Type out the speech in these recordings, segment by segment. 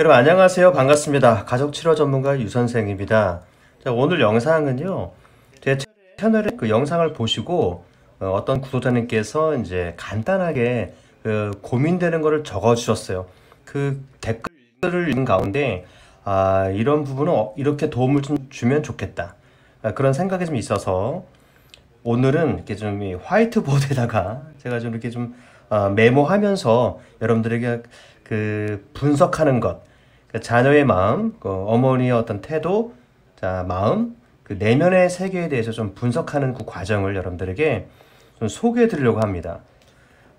여러분 안녕하세요. 반갑습니다. 가족치료 전문가 유선생입니다. 자, 오늘 영상은요. 제 채널에 그 영상을 보시고 어떤 구독자님께서 이제 간단하게 고민되는 거를 적어 주셨어요. 그 댓글을 읽은 가운데 이런 부분은 이렇게 도움을 좀 주면 좋겠다. 그런 생각이 좀 있어서 오늘은 이렇게 좀 이 화이트보드에다가 제가 좀 이렇게 좀 메모하면서 여러분들에게 그 분석하는 것, 그 자녀의 마음, 그 어머니의 어떤 태도, 자, 마음, 그 내면의 세계에 대해서 좀 분석하는 그 과정을 여러분들에게 좀 소개해 드리려고 합니다.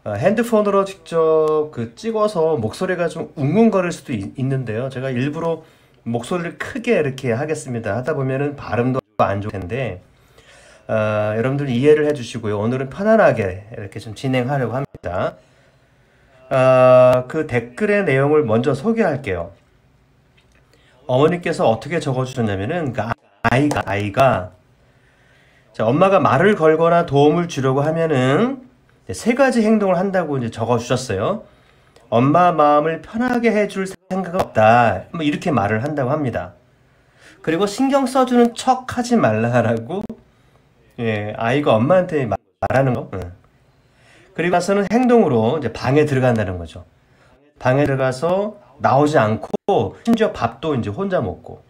핸드폰으로 직접 그 찍어서 목소리가 좀 웅웅거릴 수도 있는데요. 제가 일부러 목소리를 크게 이렇게 하겠습니다. 하다 보면은 발음도 안 좋을 텐데, 여러분들 이해를 해주시고요. 오늘은 편안하게 이렇게 좀 진행하려고 합니다. 그 댓글의 내용을 먼저 소개할게요. 어머니께서 어떻게 적어주셨냐면은 그 아이가 자, 엄마가 말을 걸거나 도움을 주려고 하면은 세 가지 행동을 한다고 이제 적어주셨어요. 엄마 마음을 편하게 해줄 생각은 없다. 뭐 이렇게 말을 한다고 합니다. 그리고 신경 써주는 척 하지 말라라고 아이가 엄마한테 말하는 거. 그리고 나서는 행동으로 이제 방에 들어간다는 거죠. 방에 들어가서 나오지 않고 심지어 밥도 이제 혼자 먹고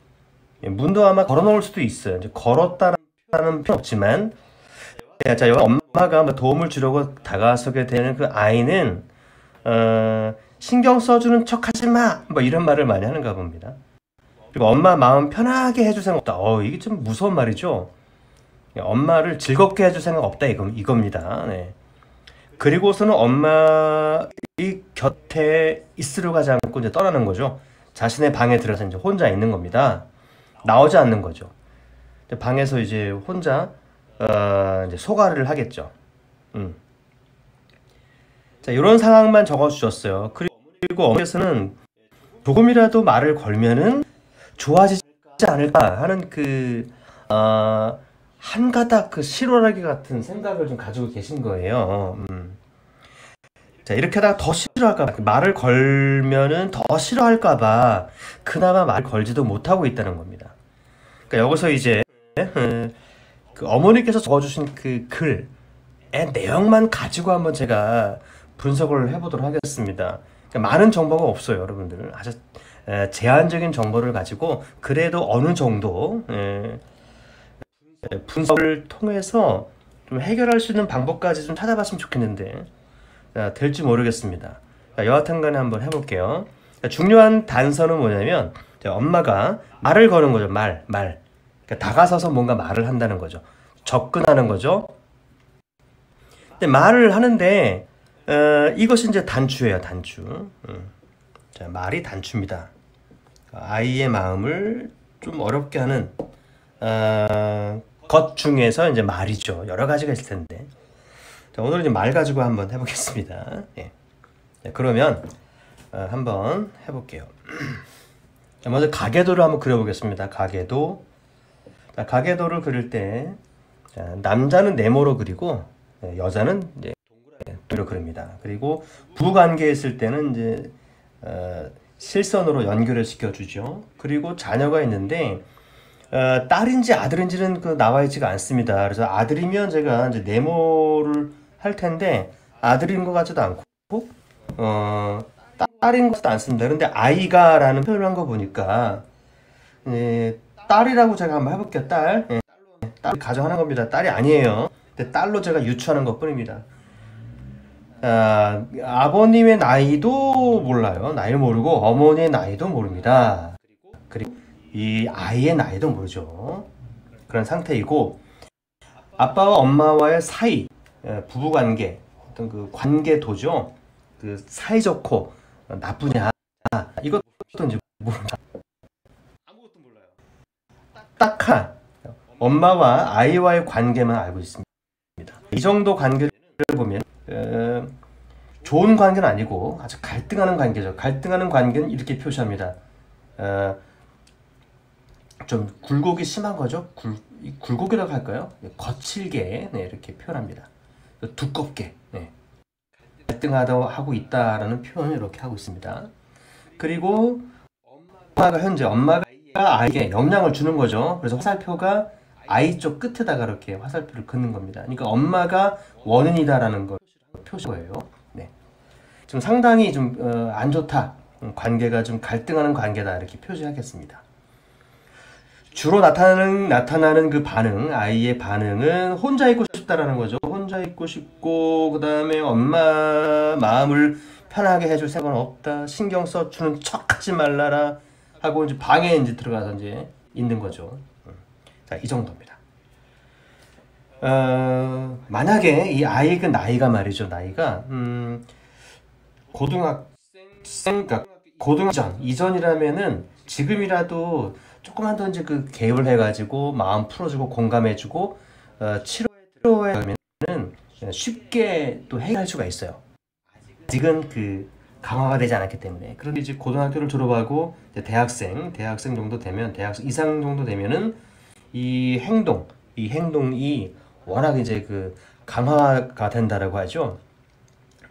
문도 아마 걸어놓을 수도 있어요. 이제 걸었다라는 표현 없지만 자, 여기 엄마가 뭐 도움을 주려고 다가서게 되는 그 아이는 신경 써주는 척 하지 마! 뭐 이런 말을 많이 하는가 봅니다. 그리고 엄마 마음 편하게 해줄 생각 없다. 이게 좀 무서운 말이죠. 엄마를 즐겁게 해줄 생각 없다 이겁니다. 네. 그리고서는 엄마의 곁에 있으려고 하지 않고 이제 떠나는 거죠. 자신의 방에 들어서 이제 혼자 있는 겁니다. 나오지 않는 거죠. 방에서 이제 혼자 이제 소가를 하겠죠. 자, 이런 상황만 적어주셨어요. 그리고 어머니께서는 조금이라도 말을 걸면은 좋아지지 않을까 하는 한 가닥 그 실오라기 같은 생각을 좀 가지고 계신 거예요. 자, 이렇게 하다가 더 싫어할까봐, 말을 걸면은 더 싫어할까봐 그나마 말을 걸지도 못하고 있다는 겁니다. 그러니까 여기서 이제 그 어머니께서 적어주신 그 글의 내용만 가지고 한번 제가 분석을 해보도록 하겠습니다. 그러니까 많은 정보가 없어요, 여러분들. 아주 제한적인 정보를 가지고 그래도 어느 정도 분석을 통해서 좀 해결할 수 있는 방법까지 좀 찾아봤으면 좋겠는데 될지 모르겠습니다. 여하튼간에 한번 해볼게요. 중요한 단서는 뭐냐면 엄마가 말을 거는 거죠. 말. 그러니까 다가서서 뭔가 말을 한다는 거죠. 접근하는 거죠. 근데 말을 하는데 이것이 이제 단추예요. 단추. 자, 말이 단추입니다. 아이의 마음을 좀 어렵게 하는 것 중에서 이제 말이죠. 여러 가지가 있을 텐데. 자, 오늘은 이제 말 가지고 한번 해보겠습니다. 예. 자, 그러면 한번 해볼게요. 자, 먼저 가계도를 한번 그려보겠습니다. 가계도. 자, 가계도를 그릴 때 자, 남자는 네모로 그리고 여자는 이제 동그랗게 그립니다. 그리고 부부관계에 있을 때는 이제 실선으로 연결을 시켜주죠. 그리고 자녀가 있는데 딸인지 아들인지는 나와 있지가 않습니다. 그래서 아들이면 제가 이제 네모를 할 텐데 아들인 것 같지도 않고 딸인 것 같지도 않습니다. 그런데 아이가라는 표현을 한 거 보니까 딸이라고 제가 한번 해볼게요. 딸. 딸 가정하는 겁니다. 딸이 아니에요. 근데 딸로 제가 유추하는 것 뿐입니다. 아버님의 나이도 몰라요. 나이를 모르고 어머니의 나이도 모릅니다. 그리고 이 아이의 나이도 모르죠. 그런 상태이고 아빠와 엄마와의 사이, 부부관계, 어떤 그 관계도죠. 그 사이좋고 나쁘냐 이것도 이제 모릅니다. 아무것도 몰라요. 딱한 엄마와 아이와의 관계만 알고 있습니다. 이 정도 관계를 보면 좋은 관계는 아니고 아주 갈등하는 관계죠. 갈등하는 관계는 이렇게 표시합니다. 좀 굴곡이 심한 거죠. 굴곡이라고 할까요? 거칠게 이렇게 표현합니다. 두껍게 갈등하고 있다라는 표현을 이렇게 하고 있습니다. 그리고 현재 엄마가 아이에게 영향을 주는 거죠. 그래서 화살표가 아이 쪽 끝에다가 이렇게 화살표를 긋는 겁니다. 그러니까 엄마가 원인이다라는 걸 표시해요. 네. 좀 상당히 좀 안 좋다. 관계가 좀 갈등하는 관계다 이렇게 표시하겠습니다. 주로 나타나는 그 반응, 아이의 반응은 혼자 있고 싶다라는 거죠. 혼자 있고 싶고, 그 다음에 엄마 마음을 편하게 해줄 생각은 없다. 신경 써주는 척 하지 말라라. 하고 이제 방에 이제 들어가서 이제 있는 거죠. 자, 이 정도입니다. 만약에 이 아이의 그 나이가 말이죠. 나이가, 그러니까 고등학생 이전이라면은 지금이라도 조금만 더 이제 그 개입을 해가지고 마음 풀어주고 공감해주고 치료에 가면은 쉽게 또 해결할 수가 있어요. 아직은 그 강화가 되지 않았기 때문에. 그런데 이제 고등학교를 졸업하고 이제 대학생 정도 되면 대학생 이상 정도 되면은 이 행동이 워낙 이제 그 강화가 된다라고 하죠.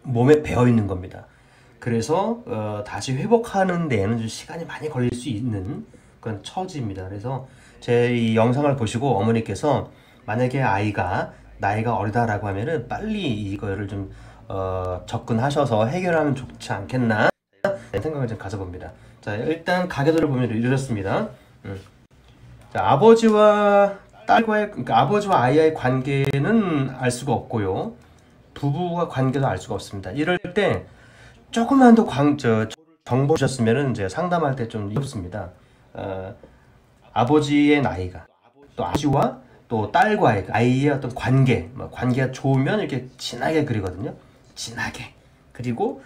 몸에 배어 있는 겁니다. 그래서 다시 회복하는 데에는 좀 시간이 많이 걸릴 수 있는 그런 처지입니다. 그래서 제 이 영상을 보시고 어머니께서 만약에 아이가 나이가 어리다라고 하면은 빨리 이거를 좀 접근하셔서 해결하면 좋지 않겠나 생각을 좀 가져봅니다. 자, 일단 가계도를 보면 이렇습니다. 자, 아버지와 그러니까 아버지와 아이의 관계는 알 수가 없고요. 부부와 관계도 알 수가 없습니다. 이럴 때 조금만 더 정보 주셨으면 이제 상담할 때 좀 어렵습니다. 아버지의 나이가 또 아버지와 또 딸과의 아이의 어떤 관계가 좋으면 이렇게 진하게 그리거든요. 진하게. 그리고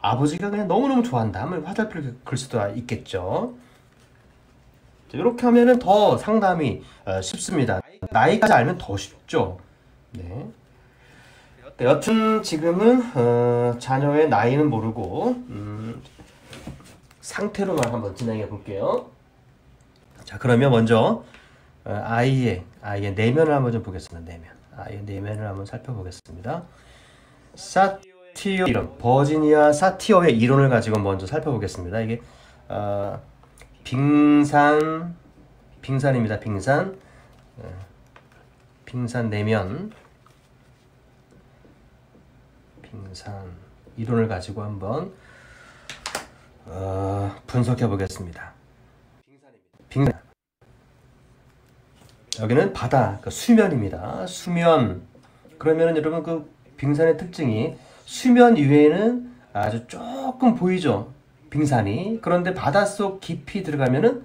아버지가 그냥 너무너무 좋아한다 하면 화살표를 그릴 수도 있겠죠. 이렇게 하면은 더 상담이 쉽습니다. 나이까지 알면 더 쉽죠. 네. 여튼 지금은 자녀의 나이는 모르고 상태로만 한번 진행해 볼게요. 자, 그러면 먼저 아이의 내면을 한번 좀 보겠습니다. 아이의 내면을 한번 살펴보겠습니다. 사티어 이론, 버지니아 사티어의 이론을 가지고 먼저 살펴보겠습니다. 이게 빙산입니다. 빙산 내면 빙산 이론을 가지고 한번 분석해 보겠습니다. 빙산 여기는 바다, 수면입니다. 수면. 그러면 여러분 그 빙산의 특징이 수면 위에는 아주 조금 보이죠. 빙산이. 그런데 바닷속 깊이 들어가면은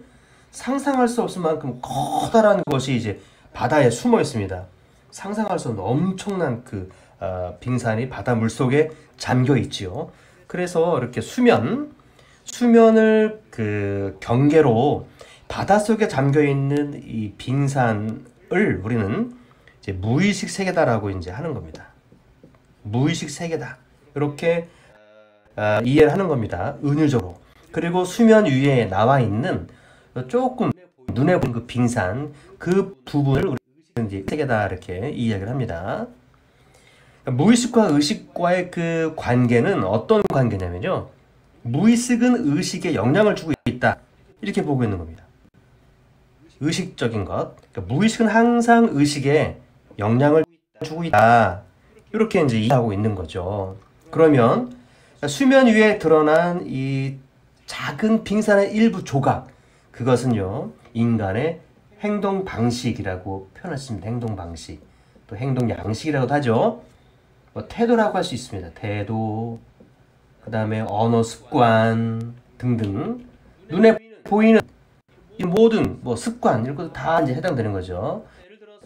상상할 수 없을 만큼 커다란 것이 이제 바다에 숨어 있습니다. 상상할 수 없는 엄청난 그 빙산이 바다 물속에 잠겨 있지요. 그래서 이렇게 수면을 그 경계로 바닷속에 잠겨 있는 이 빙산을 우리는 이제 무의식 세계다라고 이제 하는 겁니다. 무의식 세계다. 이렇게 이해를 하는 겁니다. 은유적으로. 그리고 수면 위에 나와 있는 조금 눈에 보이는 그 빙산 그 부분을 우리는 이제 세계다 이렇게 이야기를 합니다. 무의식과 의식과의 그 관계는 어떤 관계냐면요. 무의식은 의식에 영향을 주고 있다. 이렇게 보고 있는 겁니다. 의식적인 것. 그러니까 무의식은 항상 의식에 영향을 주고 있다. 이렇게 이제 이해하고 있는 거죠. 그러면 수면 위에 드러난 이 작은 빙산의 일부 조각. 그것은요. 인간의 행동 방식이라고 표현했습니다. 행동 방식. 또 행동 양식이라고도 하죠. 뭐 태도라고 할 수 있습니다. 태도, 그 다음에 언어 습관 등등 눈에 보이는 이 모든 뭐 습관 이런 것도 다 이제 해당되는 거죠.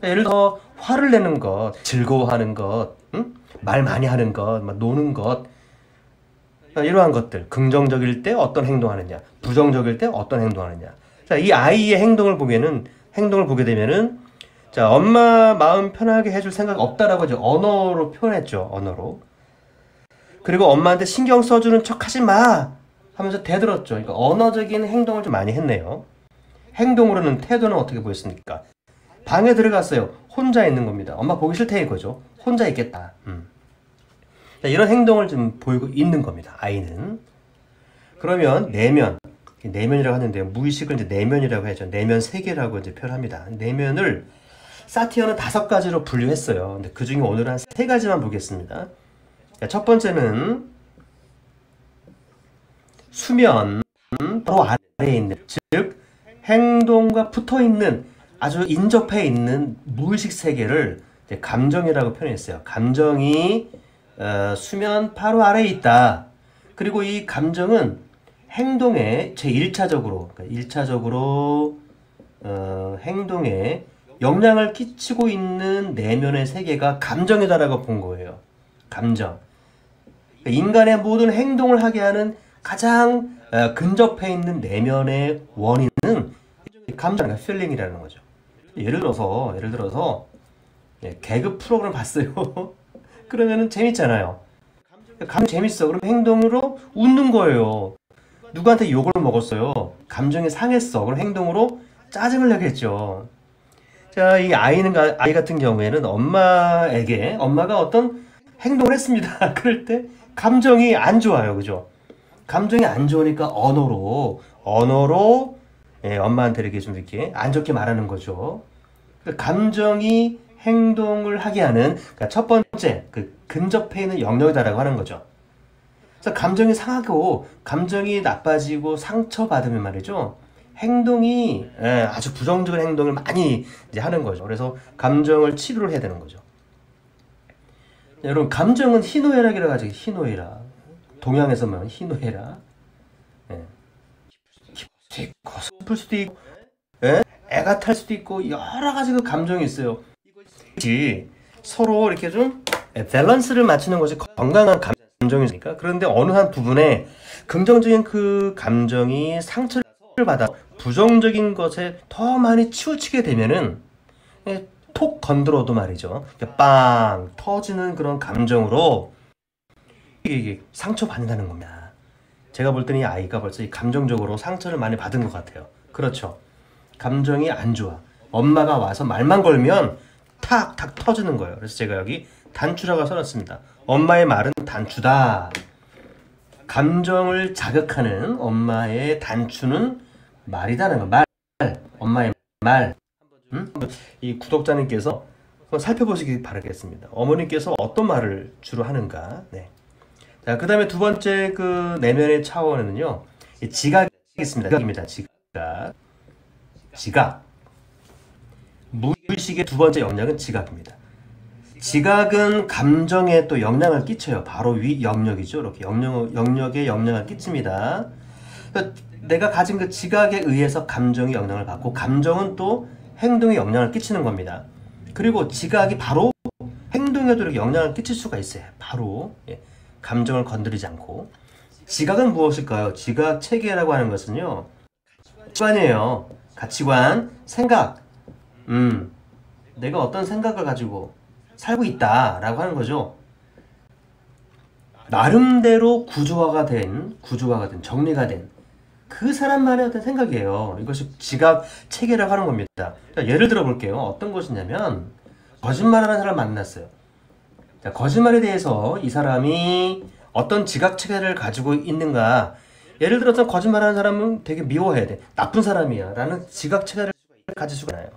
예를 들어 화를 내는 것, 즐거워하는 것, 말 많이 하는 것, 막 노는 것 이러한 것들 긍정적일 때 어떤 행동하느냐, 부정적일 때 어떤 행동하느냐. 자, 이 아이의 행동을 보게 되면은 자, 엄마 마음 편하게 해줄 생각 없다라고 이제 언어로 표현했죠. 언어로. 그리고 엄마한테 신경 써주는 척 하지 마 하면서 대들었죠. 그러니까 언어적인 행동을 좀 많이 했네요. 행동으로는 태도는 어떻게 보였습니까? 방에 들어갔어요. 혼자 있는 겁니다. 엄마 보기 싫다 이거죠. 혼자 있겠다. 자, 이런 행동을 좀 보이고 있는 겁니다. 아이는. 그러면 내면, 내면이라고 하는데요. 무의식을 이제 내면이라고 하죠. 내면 세계라고 이제 표현합니다. 내면을 사티어는 5가지로 분류했어요. 근데 그 중에 오늘은 한 3가지만 보겠습니다. 첫 번째는 수면 바로 아래에 있는, 즉 행동과 붙어 있는, 아주 인접해 있는 무의식 세계를 이제 감정이라고 표현했어요. 감정이 수면 바로 아래에 있다. 그리고 이 감정은 행동에 제1차적으로, 그러니까 1차적으로 행동에 영향을 끼치고 있는 내면의 세계가 감정이다라고 본 거예요. 감정. 그러니까 인간의 모든 행동을 하게 하는 가장 근접해 있는 내면의 원인은 감정, feeling이라는 거죠. 예를 들어서 개그 프로그램 봤어요. 그러면은 재밌잖아요. 감정 재밌어. 그럼 행동으로 웃는 거예요. 누구한테 욕을 먹었어요. 감정이 상했어. 그럼 행동으로 짜증을 내겠죠. 자, 이 아이 같은 경우에는 엄마가 어떤 행동을 했습니다. 그럴 때 감정이 안 좋아요. 그죠? 감정이 안 좋으니까 언어로 엄마한테 이렇게 좀 이렇게 안 좋게 말하는 거죠. 그러니까 감정이 행동을 하게 하는, 그러니까 첫 번째 그 근접해 있는 영역이다라고 하는 거죠. 그래서 감정이 상하고 감정이 나빠지고 상처받으면 말이죠. 행동이 아주 부정적인 행동을 많이 이제 하는 거죠. 그래서 감정을 치료를 해야 되는 거죠. 여러분, 감정은 희노애락이라고 하죠. 희노애락. 동양에서만 희노애락. 기쁠 수도 있고 슬플 수도 있고 애가 탈 수도 있고 여러 가지 그 감정이 있어요. 이것이 서로 이렇게 좀 밸런스를 맞추는 것이 건강한 감정이니까. 그런데 어느 한 부분에 긍정적인 그 감정이 상처를 받아 부정적인 것에 더 많이 치우치게 되면은 톡 건드려도 말이죠. 빵 터지는 그런 감정으로 이게 상처받는다는 겁니다. 제가 볼 때는 이 아이가 벌써 이 감정적으로 상처를 많이 받은 것 같아요. 그렇죠. 감정이 안 좋아. 엄마가 와서 말만 걸면 탁탁 터지는 거예요. 그래서 제가 여기 단추라고 써놨습니다. 엄마의 말은 단추다. 감정을 자극하는 엄마의 단추는 말이다라는 거. 말. 엄마의 말. 이 구독자님께서 살펴보시기 바라겠습니다. 어머님께서 어떤 말을 주로 하는가. 네. 자, 그 다음에 두 번째 그 내면의 차원은요, 지각이 있습니다. 지각. 무의식의 두 번째 영역은 지각입니다. 지각은 감정에 또 영향을 끼쳐요. 바로 위 영역이죠. 이렇게 영역에 영향을 끼칩니다. 그러니까 내가 가진 그 지각에 의해서 감정이 영향을 받고, 감정은 또 행동에 영향을 끼치는 겁니다. 그리고 지각이 바로 행동에도 이렇게 영향을 끼칠 수가 있어요. 바로 감정을 건드리지 않고. 지각은 무엇일까요? 지각 체계라고 하는 것은요, 가치관이에요. 가치관, 생각. 내가 어떤 생각을 가지고 살고 있다라고 하는 거죠. 나름대로 구조화가 된, 정리가 된 그 사람만의 어떤 생각이에요. 이것이 지각 체계라고 하는 겁니다. 자, 예를 들어 볼게요. 어떤 것이냐면, 거짓말하는 사람 만났어요. 자, 거짓말에 대해서 이 사람이 어떤 지각 체계를 가지고 있는가. 예를 들어서 거짓말하는 사람은 되게 미워해야 돼. 나쁜 사람이야 라는 지각 체계를 가질 수가 있나요?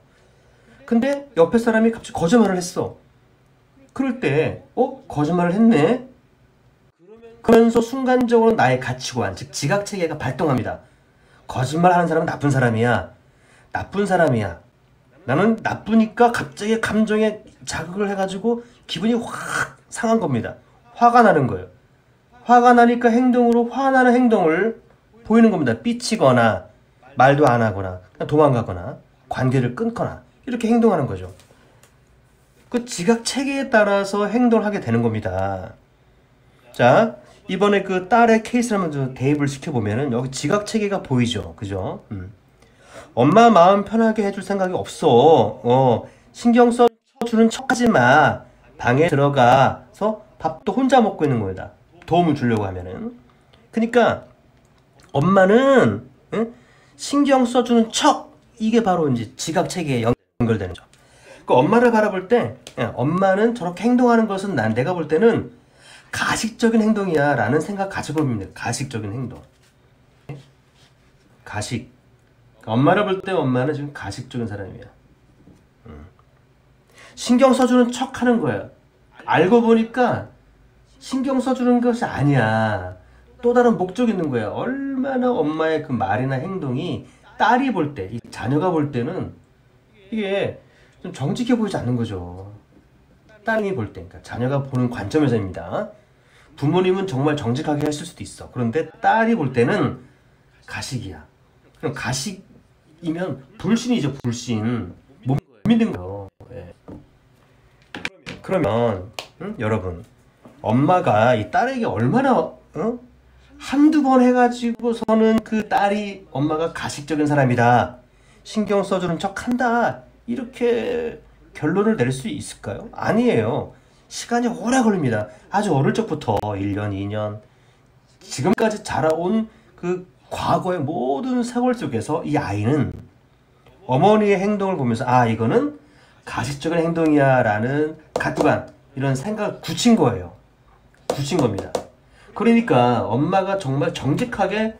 근데 옆에 사람이 갑자기 거짓말을 했어. 그럴 때 거짓말을 했네? 그러면서 순간적으로 나의 가치관, 즉 지각체계가 발동합니다. 거짓말하는 사람은 나쁜 사람이야. 나는 나쁘니까 갑자기 감정에 자극을 해가지고 기분이 확 상한 겁니다. 화가 나는 거예요. 화가 나니까 행동으로 화나는 행동을 보이는 겁니다. 삐치거나 말도 안 하거나 도망가거나 관계를 끊거나 이렇게 행동하는 거죠. 그 지각 체계에 따라서 행동을 하게 되는 겁니다. 자, 이번에 그 딸의 케이스를 한번 대입을 시켜보면은 여기 지각 체계가 보이죠. 그죠? 엄마 마음 편하게 해줄 생각이 없어. 신경 써주는 척하지 마. 방에 들어가서 밥도 혼자 먹고 있는 거다. 도움을 주려고 하면은. 그러니까 엄마는 신경 써주는 척. 이게 바로 이제 지각 체계에 연결되는 거죠. 그 엄마를 바라볼 때 엄마는 저렇게 행동하는 것은 내가 볼 때는 가식적인 행동이야 라는 생각 가지고 봅니다. 가식적인 행동. 가식. 엄마를 볼 때 엄마는 지금 가식적인 사람이야. 신경 써주는 척 하는 거야. 알고 보니까 신경 써주는 것이 아니야. 또 다른 목적이 있는 거야. 얼마나 엄마의 그 말이나 행동이 딸이 볼 때, 이 자녀가 볼 때는 이게 좀 정직해 보이지 않는 거죠. 딸이 볼 때, 그러니까 자녀가 보는 관점에서입니다. 부모님은 정말 정직하게 했을 수도 있어. 그런데 딸이 볼 때는 가식이야. 그럼 가식이면 불신이죠, 불신. 못 믿는 거예요. 예. 그러면 여러분, 엄마가 이 딸에게 얼마나 한두 번 해가지고서는 그 딸이 엄마가 가식적인 사람이다, 신경 써주는 척 한다, 이렇게 결론을 내릴 수 있을까요? 아니에요. 시간이 오래 걸립니다. 아주 어릴 적부터 1년, 2년, 지금까지 자라온 그 과거의 모든 세월 속에서 이 아이는 어머니의 행동을 보면서 아, 이거는 가식적인 행동이야 라는 가뚜간, 이런 생각을 굳힌 거예요. 굳힌 겁니다. 그러니까 엄마가 정말 정직하게,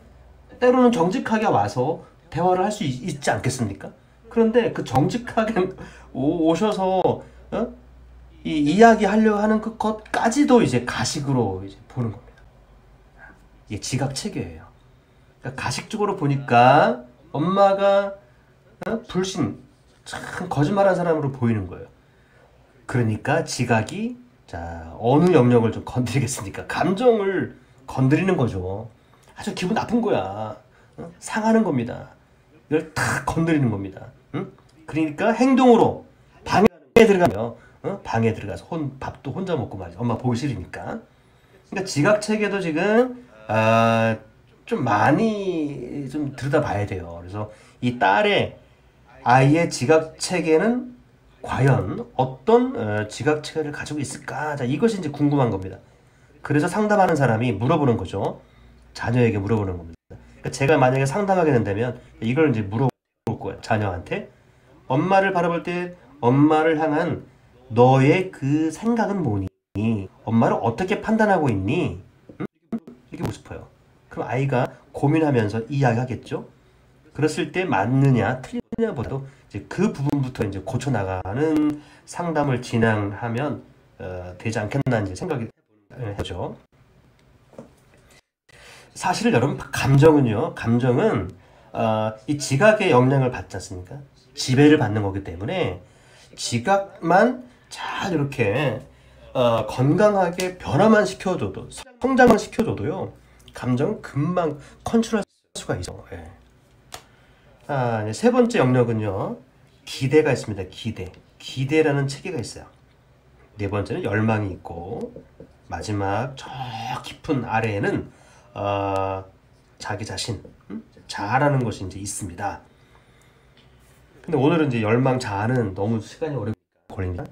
때로는 정직하게 와서 대화를 할 수 있지 않겠습니까? 그런데 그 정직하게 오셔서 이 이야기 하려고 하는 것까지도 이제 가식으로 이제 보는 겁니다. 이게 지각 체계예요. 그러니까 가식적으로 보니까 엄마가 불신, 참 거짓말한 사람으로 보이는 거예요. 그러니까 지각이, 자, 어느 영역을 좀 건드리겠습니까? 감정을 건드리는 거죠. 아주 기분 나쁜 거야. 상하는 겁니다. 이걸 탁 건드리는 겁니다. 그러니까 행동으로 방에 들어가면 방에 들어가서 밥도 혼자 먹고 말이야. 엄마 보기 싫으니까. 그러니까 지각 체계도 지금 좀 많이 좀 들여다봐야 돼요. 그래서 이 딸의, 아이의 지각 체계는 과연 어떤 지각 체계를 가지고 있을까? 자, 이것이 이제 궁금한 겁니다. 그래서 상담하는 사람이 물어보는 거죠. 자녀에게 물어보는 겁니다. 그러니까 제가 만약에 상담하게 된다면 이걸 이제 물어볼 거예요. 자녀한테. 엄마를 바라볼 때 엄마를 향한 너의 그 생각은 뭐니? 엄마를 어떻게 판단하고 있니? 이렇게 묻고 싶어요. 그럼 아이가 고민하면서 이야기하겠죠? 그랬을 때 맞느냐 틀리냐보다도 이제 그 부분부터 이제 고쳐 나가는 상담을 진행하면 되지 않겠나 이제 생각이 해죠. 사실 여러분, 감정은요, 감정은 이 지각의 영향을 받지 않습니까? 지배를 받는 거기 때문에 지각만 잘 이렇게 건강하게 변화만 시켜줘도, 성장만 시켜줘도요, 감정은 금방 컨트롤할 수가 있어. 예. 이제 세 번째 영역은요, 기대가 있습니다. 기대라는 체계가 있어요. 네 번째는 열망이 있고, 마지막 저 깊은 아래에는 자기 자신, 자아라는 것이 이제 있습니다. 근데 오늘은 이제 열망, 자아는 너무 시간이 오래 걸리니까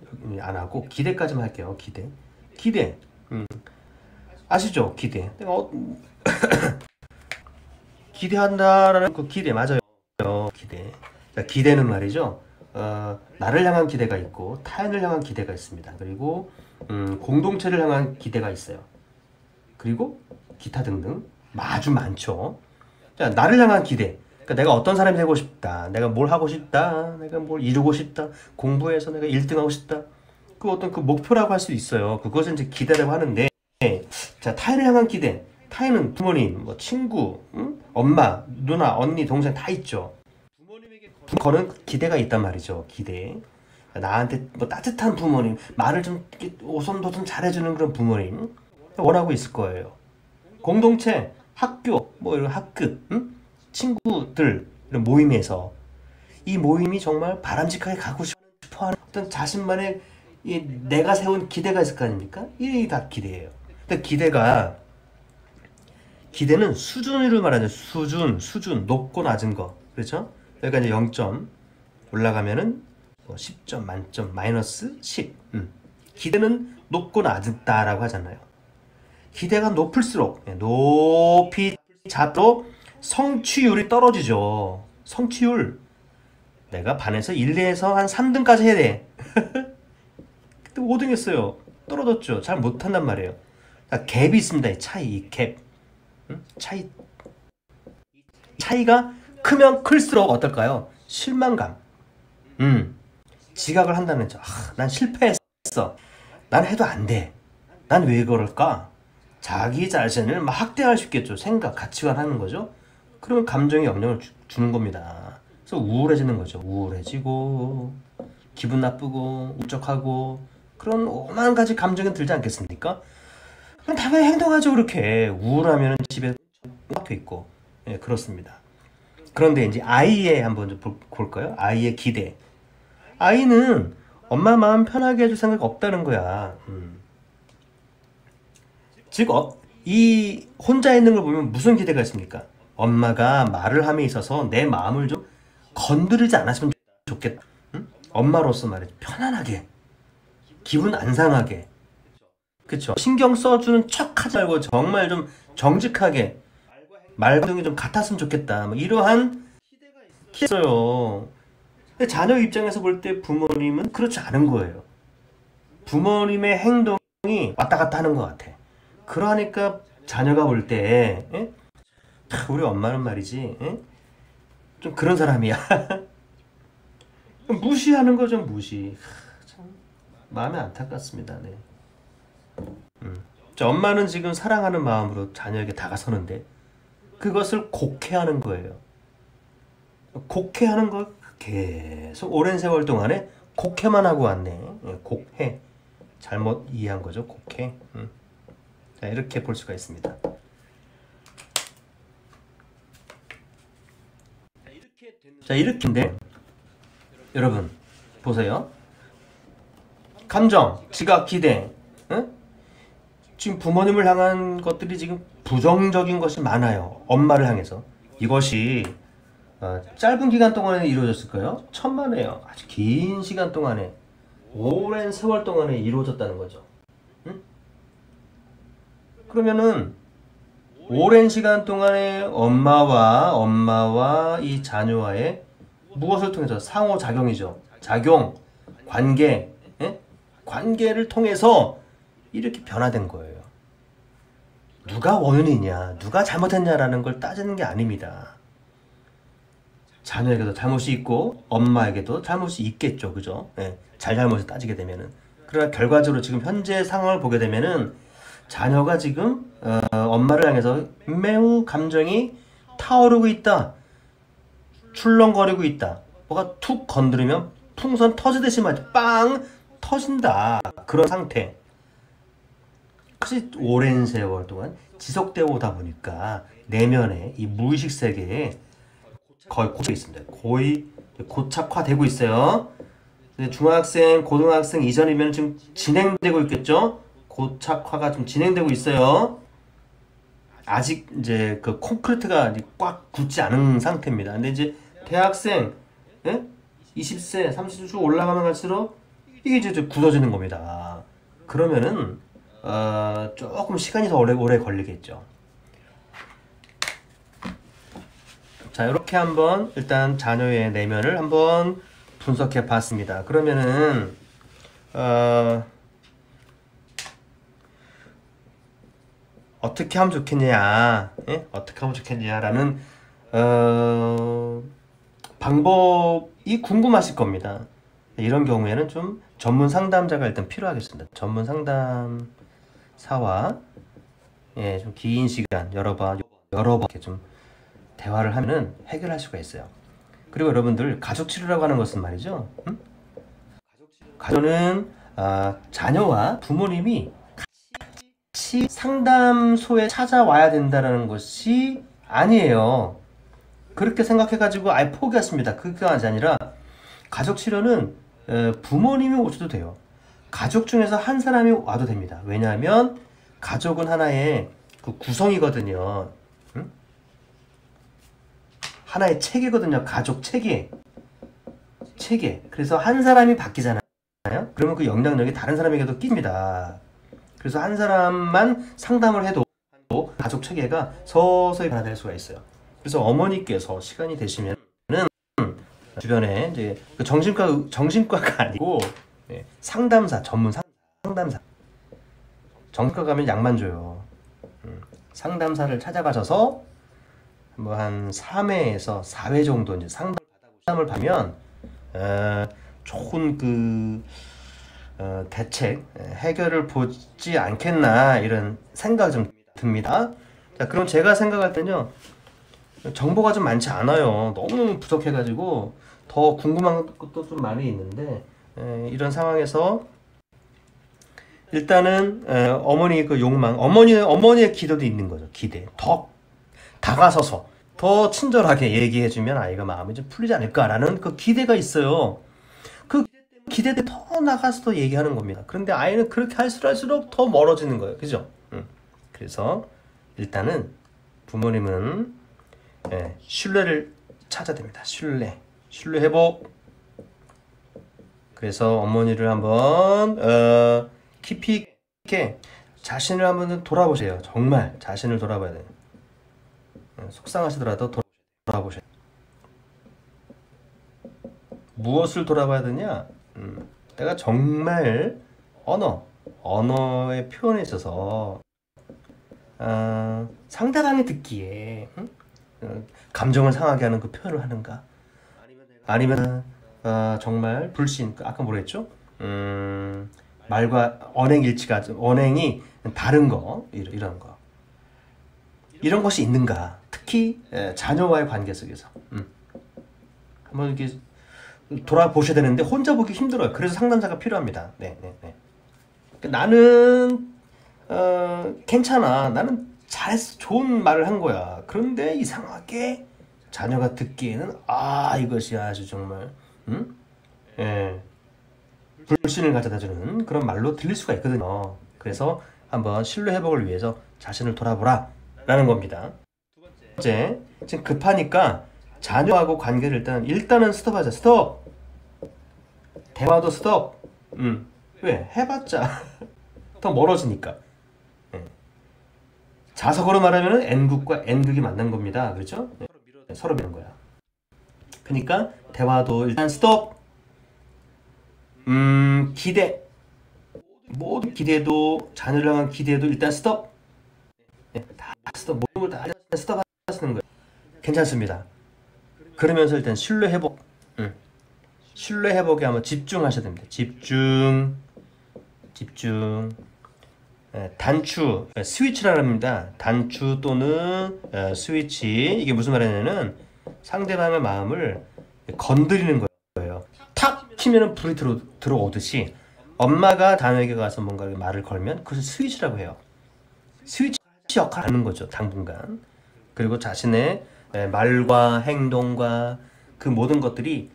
안 하고 기대까지만 할게요. 기대. 아시죠? 기대. 내가 기대한다라는 그 기대 맞아요. 기대. 자, 기대는 말이죠. 나를 향한 기대가 있고 타인을 향한 기대가 있습니다. 그리고 공동체를 향한 기대가 있어요. 그리고 기타 등등 아주 많죠. 자, 나를 향한 기대. 그러니까 내가 어떤 사람이 되고 싶다. 내가 뭘 하고 싶다. 내가 뭘 이루고 싶다. 공부해서 내가 1등 하고 싶다. 그 어떤 그 목표라고 할 수 있어요. 그것은 이제 기대라고 하는데, 자, 타인을 향한 기대. 타인은 부모님, 뭐 친구, 엄마, 누나, 언니, 동생 다 있죠. 부모님에게 거는 기대가 있단 말이죠. 기대. 나한테 뭐 따뜻한 부모님, 말을 좀 오손도손 잘해주는 그런 부모님 원하고 있을 거예요. 공동체, 학교, 뭐 이런 학급, 친구들 이런 모임에서 이 모임이 정말 바람직하게 가고 싶어하는 어떤 자신만의 내가 세운 기대가 있을 거 아닙니까? 이게 다 기대예요. 근데 기대는 수준으로 말하죠. 수준, 높고 낮은 거. 그렇죠? 그러니까 이제 0점 올라가면은 뭐 10점, 만점, 마이너스 10. 기대는 높고 낮다라고 하잖아요. 기대가 높을수록, 높이 잡도 성취율이 떨어지죠. 성취율. 내가 반에서 1, 2에서 한 3등까지 해야 돼. 그때 5등 했어요. 떨어졌죠. 잘 못한단 말이에요. 갭이 있습니다. 이 차이, 이 갭. 차이가 크면 클수록 어떨까요? 실망감. 지각을 한다는 거죠. 난 실패했어. 난 해도 안 돼. 난 왜 그럴까? 자기 자신을 막 학대할 수 있겠죠. 생각, 가치관 하는 거죠. 그러면 감정에 영향을 주는 겁니다. 그래서 우울해지는 거죠. 우울해지고 기분 나쁘고 울적하고 그런 오만 가지 감정이 들지 않겠습니까? 그럼 당연히 행동하죠. 그렇게 우울하면 집에 박혀 있고. 예, 그렇습니다. 그런데 이제 아이의 한번 좀 볼까요? 아이의 기대. 아이는 엄마 마음 편하게 해줄 생각 없다는 거야. 즉, 이 혼자 있는 걸 보면 무슨 기대가 있습니까? 엄마가 말을 함에 있어서 내 마음을 좀 건드리지 않았으면 좋겠다. 엄마로서 말이죠. 편안하게, 기분 안 상하게, 그쵸? 신경 써주는 척 하지 말고 정말 좀 정직하게 말과 행동이 좀 같았으면 좋겠다. 뭐 이러한 기대가 있어요. 근데 자녀 입장에서 볼 때 부모님은 그렇지 않은 거예요. 부모님의 행동이 왔다 갔다 하는 것 같아. 그러니까 자녀가 볼 때 우리 엄마는 말이지 좀 그런 사람이야. 무시하는 거죠. 무시. 참 마음이 안타깝습니다. 네. 엄마는 지금 사랑하는 마음으로 자녀에게 다가서는데 그것을 곡해하는 거예요. 곡해하는 걸 계속 오랜 세월 동안에 곡해만 하고 왔네. 곡해. 잘못 이해한 거죠. 곡해. 자, 이렇게 볼 수가 있습니다. 자, 이렇게인데 여러분 보세요. 감정, 지각, 기대. 지금 부모님을 향한 것들이 지금 부정적인 것이 많아요. 엄마를 향해서. 이것이 짧은 기간 동안에 이루어졌을까요? 천만에요. 아주 긴 시간 동안에, 오랜 세월 동안에 이루어졌다는 거죠. 그러면은 오랜 시간 동안에 엄마와 이 자녀와의 무엇을 통해서 상호작용이죠. 작용, 관계, 관계를 통해서 이렇게 변화된 거예요. 누가 원인이냐, 누가 잘못했냐라는 걸 따지는 게 아닙니다. 자녀에게도 잘못이 있고 엄마에게도 잘못이 있겠죠. 그죠? 잘잘못을 따지게 되면은. 그러나 결과적으로 지금 현재 상황을 보게 되면은 자녀가 지금 엄마를 향해서 매우 감정이 타오르고 있다. 출렁거리고 있다. 뭐가 툭 건드리면 풍선 터지듯이 빵 터진다. 그런 상태. 그것이 오랜 세월 동안 지속되어 오다 보니까 내면에 이 무의식 세계에 거의 고쳐 있습니다. 거의 고착화되고 있어요. 중학생, 고등학생 이전이면 지금 진행되고 있겠죠? 고착화가 좀 진행되고 있어요. 아직 이제 그 콘크리트가 꽉 굳지 않은 상태입니다. 근데 이제 대학생, 20세, 30세 쭉 올라가면 갈수록 이게 이제 굳어지는 겁니다. 그러면은 조금 시간이 더 오래 걸리겠죠. 자, 이렇게 한번 일단 자녀의 내면을 한번 분석해 봤습니다. 그러면은 어떻게 하면 좋겠냐, 어떻게 하면 좋겠냐라는 방법이 궁금하실 겁니다. 이런 경우에는 좀 전문 상담자가 일단 필요하겠습니다. 전문 상담사와 좀 긴 시간 여러 번 이렇게 좀 대화를 하면은 해결할 수가 있어요. 그리고 여러분들 가족 치료라고 하는 것은 말이죠. 가족은 자녀와 부모님이 같이 상담소에 찾아와야 된다는 것이 아니에요. 그렇게 생각해가지고 아예 포기했습니다. 그게 아니라 가족 치료는 부모님이 오셔도 돼요. 가족 중에서 한 사람이 와도 됩니다. 왜냐하면 가족은 하나의 그 구성이거든요. 하나의 체계거든요. 가족 체계. 그래서 한 사람이 바뀌잖아요. 그러면 그 영향력이 다른 사람에게도 끼입니다. 그래서 한 사람만 상담을 해도 가족 체계가 서서히 변화될 수가 있어요. 그래서 어머니께서 시간이 되시면은 주변에 이제 그 정신과가 아니고 상담사, 전문 상담사. 정신과 가면 약만 줘요. 상담사를 찾아가셔서 뭐 한 3회에서 4회 정도 이제 상담을 받으면 좋은 대책, 해결을 보지 않겠나 이런 생각이 좀 듭니다. 자, 그럼 제가 생각할 때는요, 정보가 좀 많지 않아요. 너무 부족해가지고 더 궁금한 것도 좀 많이 있는데, 이런 상황에서 일단은 어머니 그 욕망, 어머니의 기도도 있는 거죠. 기대. 더 다가서서 더 친절하게 얘기해주면 아이가 마음이 좀 풀리지 않을까라는 그 기대가 있어요. 그 기대 때문에 더 나가서 더 얘기하는 겁니다. 그런데 아이는 그렇게 할수록 더 멀어지는 거예요. 그죠? 그래서 일단은 부모님은 신뢰를 찾아야 됩니다. 신뢰 회복. 그래서 어머니를 한번 깊이 있게 자신을 한번 돌아보세요. 정말 자신을 돌아봐야 돼요. 속상하시더라도 돌아보세요. 무엇을 돌아봐야 되냐? 내가 정말 언어의 표현에 있어서 상대방이 듣기에 감정을 상하게 하는 그 표현을 하는가? 아니면 정말 불신, 아까 뭐라 했죠? 말과 언행이 다른 거, 이런 거. 이런 것이 있는가? 특히 자녀와의 관계 속에서 한번 이렇게 돌아보셔야 되는데 혼자 보기 힘들어요. 그래서 상담사가 필요합니다. 네. 나는 괜찮아. 나는 잘했어. 좋은 말을 한 거야. 그런데 이상하게 자녀가 듣기에는 이것이 아주 정말 불신을 가져다주는 그런 말로 들릴 수가 있거든요. 그래서 한번 신뢰 회복을 위해서 자신을 돌아보라 라는 겁니다. 두 번째, 지금 급하니까 자녀하고 관계를 일단은 스톱하자. 스톱. 대화도 스톱. 왜? 해봤자 더 멀어지니까. 자석으로 말하면 N극과 N극이 만난 겁니다. 그렇죠? 서로 미는 거야. 그러니까 대화도 일단 스톱. 기대. 모든 기대도, 자녀를 향한 기대도 일단 스톱. 다 스톱. 모든 걸 다 스톱 하시는 거예요. 괜찮습니다. 그러면서 일단 신뢰 회복. 신뢰 회복에 한번 집중하셔야 됩니다. 집중. 단추, 스위치라고 합니다. 단추 또는 스위치. 이게 무슨 말이냐면 상대방의 마음을 건드리는 거예요. 탁 키면은 불이 들어오듯이 엄마가 자녀에게 가서 뭔가 말을 걸면 그것을 스위치라고 해요. 스위치 역할을 하는 거죠. 당분간. 그리고 자신의 말과 행동과 그 모든 것들이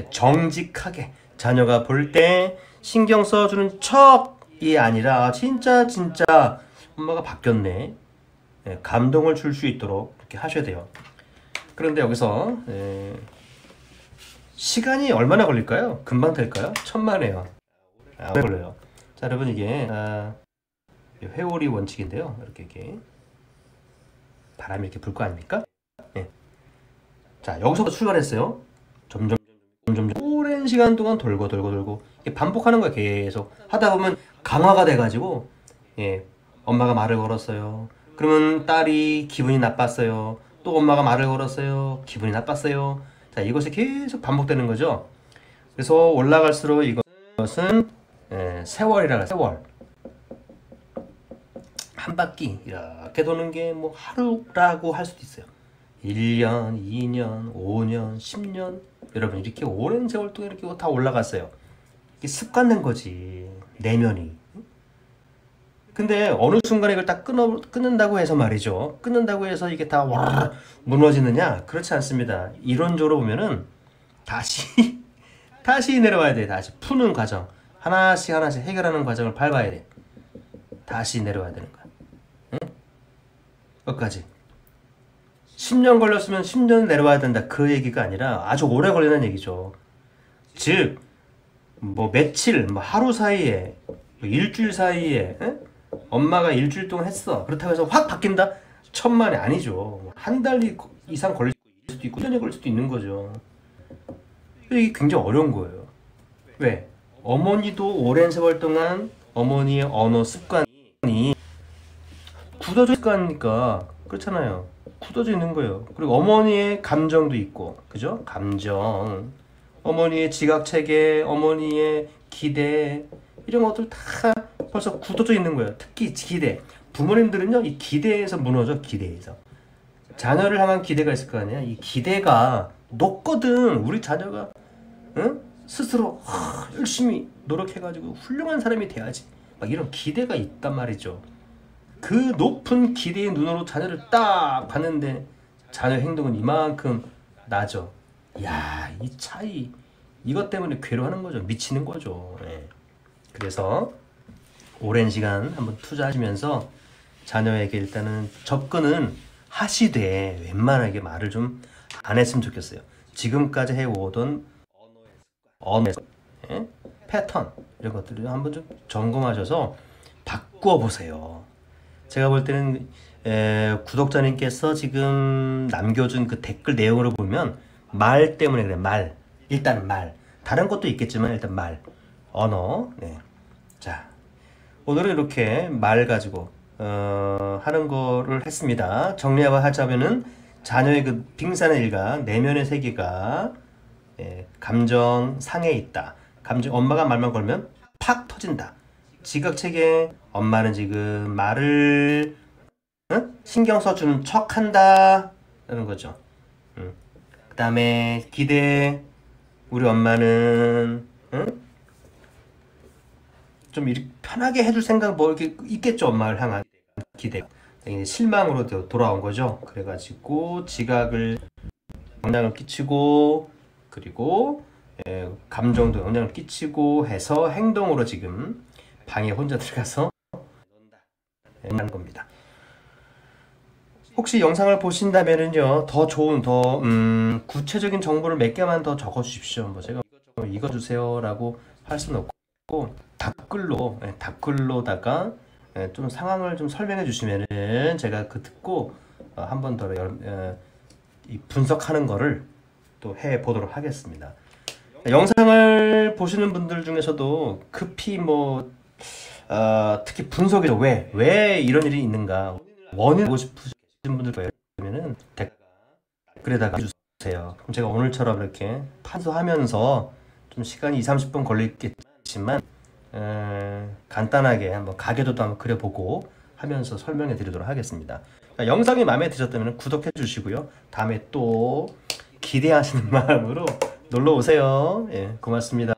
정직하게 자녀가 볼 때 신경 써주는 척이 아니라 진짜 엄마가 바뀌었네. 감동을 줄 수 있도록 이렇게 하셔야 돼요. 그런데 여기서 시간이 얼마나 걸릴까요? 금방 될까요? 천만에요. 오래 걸려요. 자, 여러분 이게 회오리 원칙인데요. 이렇게 바람이 이렇게 불 거 아닙니까? 자, 여기서부터 출발했어요. 점점 오랜 시간 동안 돌고 이렇게 반복하는 거예요. 계속 하다 보면 강화가 돼가지고 엄마가 말을 걸었어요. 그러면 딸이 기분이 나빴어요. 또 엄마가 말을 걸었어요. 기분이 나빴어요. 자, 이것이 계속 반복되는 거죠. 그래서 올라갈수록 이것은 세월이라고 해요. 세월. 한 바퀴 이렇게 도는 게 뭐 하루라고 할 수도 있어요. 1년, 2년, 5년, 10년. 여러분 이렇게 오랜 세월 동안 이렇게 다 올라갔어요. 이게 습관된 거지. 내면이. 근데 어느 순간에 이걸 딱 끊는다고 해서 말이죠. 끊는다고 해서 이게 다 와 무너지느냐? 그렇지 않습니다. 이론적으로 보면은 다시 내려와야 돼. 다시 푸는 과정. 하나씩 해결하는 과정을 밟아야 돼. 다시 내려와야 되는 거야. 응? 끝까지. 10년 걸렸으면 10년 내려와야 된다. 그 얘기가 아니라 아주 오래 걸리는 얘기죠. 즉, 뭐 며칠, 뭐 하루 사이에, 뭐 일주일 사이에, 엄마가 일주일 동안 했어. 그렇다고 해서 확 바뀐다? 천만이 아니죠. 한 달 이상 걸릴 수도 있고, 1년이 걸릴 수도 있는 거죠. 이게 굉장히 어려운 거예요. 왜? 어머니도 오랜 세월 동안 어머니의 언어 습관이 굳어져 있으니까 그렇잖아요. 굳어져 있는 거예요. 그리고 어머니의 감정도 있고, 그죠? 감정, 어머니의 지각체계, 어머니의 기대, 이런 것들 다 벌써 굳어져 있는 거예요. 특히 기대. 부모님들은요, 이 기대에서 무너져, 기대에서. 자녀를 향한 기대가 있을 거 아니야. 이 기대가 높거든. 우리 자녀가, 응? 스스로 열심히 노력해가지고 훌륭한 사람이 돼야지. 막 이런 기대가 있단 말이죠. 그 높은 기대의 눈으로 자녀를 딱 봤는데 자녀 행동은 이만큼 나죠. 야, 이 차이, 이것 때문에 괴로워하는 거죠. 미치는 거죠. 예. 그래서 오랜 시간 한번 투자하시면서 자녀에게 일단은 접근은 하시되 웬만하게 말을 좀 안 했으면 좋겠어요. 지금까지 해오던 언어의 예? 패턴 이런 것들을 한번 좀 점검하셔서 바꾸어 보세요. 제가 볼 때는 구독자님께서 지금 남겨준 그 댓글 내용으로 보면 말 때문에 그래. 말. 일단 말. 다른 것도 있겠지만 일단 말. 언어. 네. 자, 오늘은 이렇게 말 가지고 하는 거를 했습니다. 정리하고 하자면은 자녀의 그 빙산의 일각, 내면의 세계가 감정 상해 있다. 감정, 엄마가 말만 걸면 팍 터진다. 지각체계, 엄마는 지금 말을 신경 써주는 척 한다 라는 거죠. 그 다음에 기대, 우리 엄마는 좀 이렇게 편하게 해줄 생각 뭐 이렇게 있겠죠. 엄마를 향한 기대가 실망으로 돌아온 거죠. 그래가지고 지각을 영향을 끼치고, 그리고 감정도 영향을 끼치고 해서 행동으로 지금 방에 혼자 들어가서 하는 겁니다. 혹시 영상을 보신다면은요, 더 좋은, 더 구체적인 정보를 몇 개만 더 적어 주십시오. 뭐 제가 이거 주세요라고 할 수는 없고 답글로다가 좀 상황을 좀 설명해 주시면은 제가 그 듣고 한 번 더 분석하는 거를 또 해 보도록 하겠습니다. 영상을 보시는 분들 중에서도 급히 뭐 특히 분석이죠. 왜 이런 일이 있는가 원인을 알고 싶으신 분들 계시면은 댓글에다가 주세요. 그럼 제가 오늘처럼 이렇게 판서하면서 좀 시간이 20-30분 걸리겠지만 간단하게 한번 가계도도 한번 그려보고 하면서 설명해 드리도록 하겠습니다. 영상이 마음에 드셨다면 구독해 주시고요. 다음에 또 기대하시는 마음으로 놀러 오세요. 예, 고맙습니다.